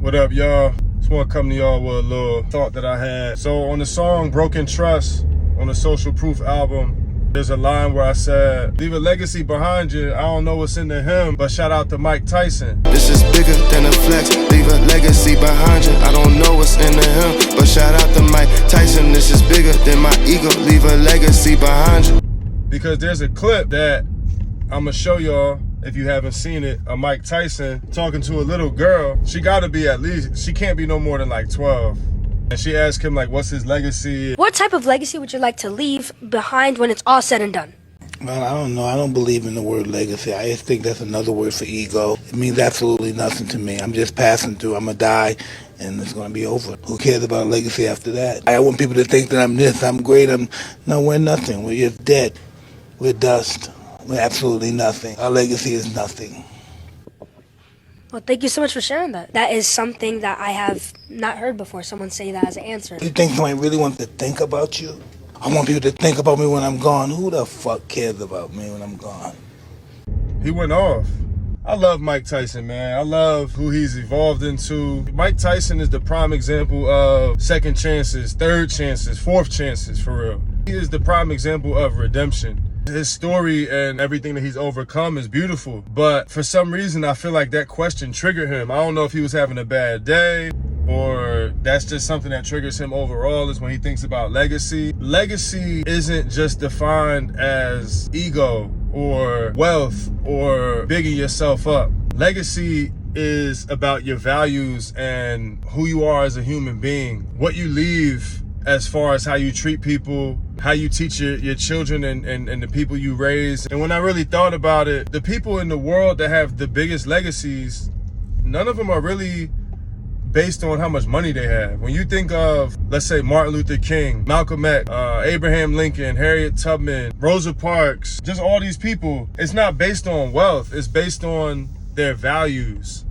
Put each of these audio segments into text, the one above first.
What up, y'all? Just want to come to y'all with a little thought that I had. So on the song Broken Trust on the Social Proof album, there's a line where I said, leave a legacy behind you. I don't know what's in the hymn, but shout out to Mike Tyson. This is bigger than a flex, leave a legacy behind you. I don't know what's in the hymn, but shout out to Mike Tyson. This is bigger than my ego, leave a legacy behind you. Because there's a clip that I'm gonna show y'all, if you haven't seen it, of Mike Tyson talking to a little girl. She gotta be she can't be no more than like 12. And she asked him like, what's his legacy? What type of legacy would you like to leave behind when it's all said and done? Well, I don't know. I don't believe in the word legacy. I just think that's another word for ego. It means absolutely nothing to me. I'm just passing through. I'm going to die, and it's going to be over. Who cares about legacy after that? I want people to think that I'm this, I'm great. No, we're nothing. We're just dead. We're dust. We're absolutely nothing. Our legacy is nothing. Well, thank you so much for sharing that. That is something that I have not heard before, someone say that as an answer. You think somebody really wants to think about you? I want people to think about me when I'm gone. Who the fuck cares about me when I'm gone? He went off. I love Mike Tyson, man. I love who he's evolved into. Mike Tyson is the prime example of second chances, third chances, fourth chances, for real. He is the prime example of redemption. His story and everything that he's overcome is beautiful. But for some reason, I feel like that question triggered him. I don't know if he was having a bad day or that's just something that triggers him overall, is when he thinks about legacy. Legacy isn't just defined as ego or wealth or bigging yourself up. Legacy is about your values and who you are as a human being, what you leave as far as how you treat people, how you teach your children and the people you raise. And when I really thought about it, the people in the world that have the biggest legacies, none of them are really based on how much money they have. When you think of, let's say, Martin Luther King, Malcolm X, Abraham Lincoln, Harriet Tubman, Rosa Parks, just all these people, it's not based on wealth, it's based on their values.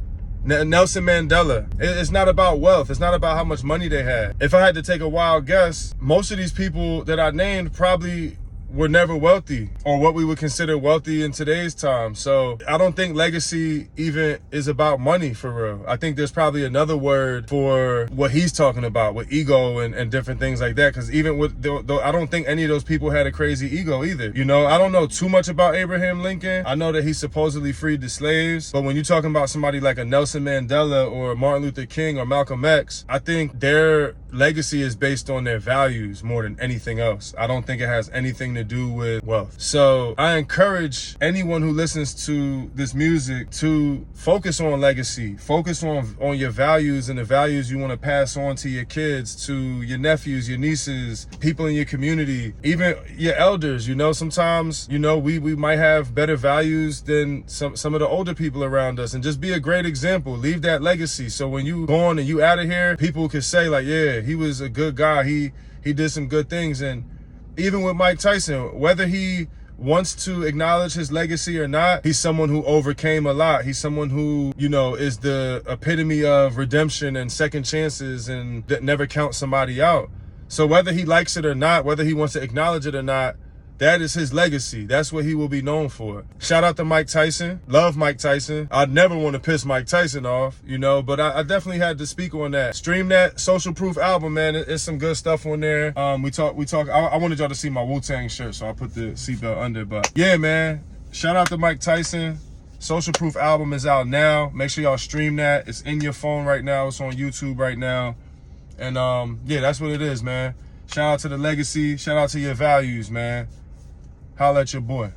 Nelson Mandela, it's not about wealth, it's not about how much money they had. If I had to take a wild guess, most of these people that I named probably were never wealthy, or what we would consider wealthy in today's time. So I don't think legacy even is about money, for real. I think there's probably another word for what he's talking about with ego and different things like that. Because even with, though I don't think any of those people had a crazy ego either. You know, I don't know too much about Abraham Lincoln. I know that he supposedly freed the slaves, but when you're talking about somebody like a Nelson Mandela or Martin Luther King or Malcolm X, I think their legacy is based on their values more than anything else. I don't think it has anything to do with wealth. So I encourage anyone who listens to this music to focus on legacy, focus on your values and the values you want to pass on to your kids, to your nephews, your nieces, people in your community, even your elders. You know, sometimes, you know, we might have better values than some of the older people around us, and just be a great example. Leave that legacy, so when you go on and you out of here, people can say like, yeah, he was a good guy, he did some good things. And even with Mike Tyson, whether he wants to acknowledge his legacy or not, he's someone who overcame a lot. He's someone who, you know, is the epitome of redemption and second chances and that never count somebody out. So whether he likes it or not, whether he wants to acknowledge it or not, that is his legacy. That's what he will be known for. Shout out to Mike Tyson. Love Mike Tyson. I'd never want to piss Mike Tyson off, you know, but I definitely had to speak on that. Stream that Social Proof album, man. It's some good stuff on there. We talk. I wanted y'all to see my Wu-Tang shirt, so I put the seatbelt under. But yeah, man, shout out to Mike Tyson. Social Proof album is out now. Make sure y'all stream that. It's in your phone right now. It's on YouTube right now. And yeah, that's what it is, man. Shout out to the legacy. Shout out to your values, man. Holla at your boy.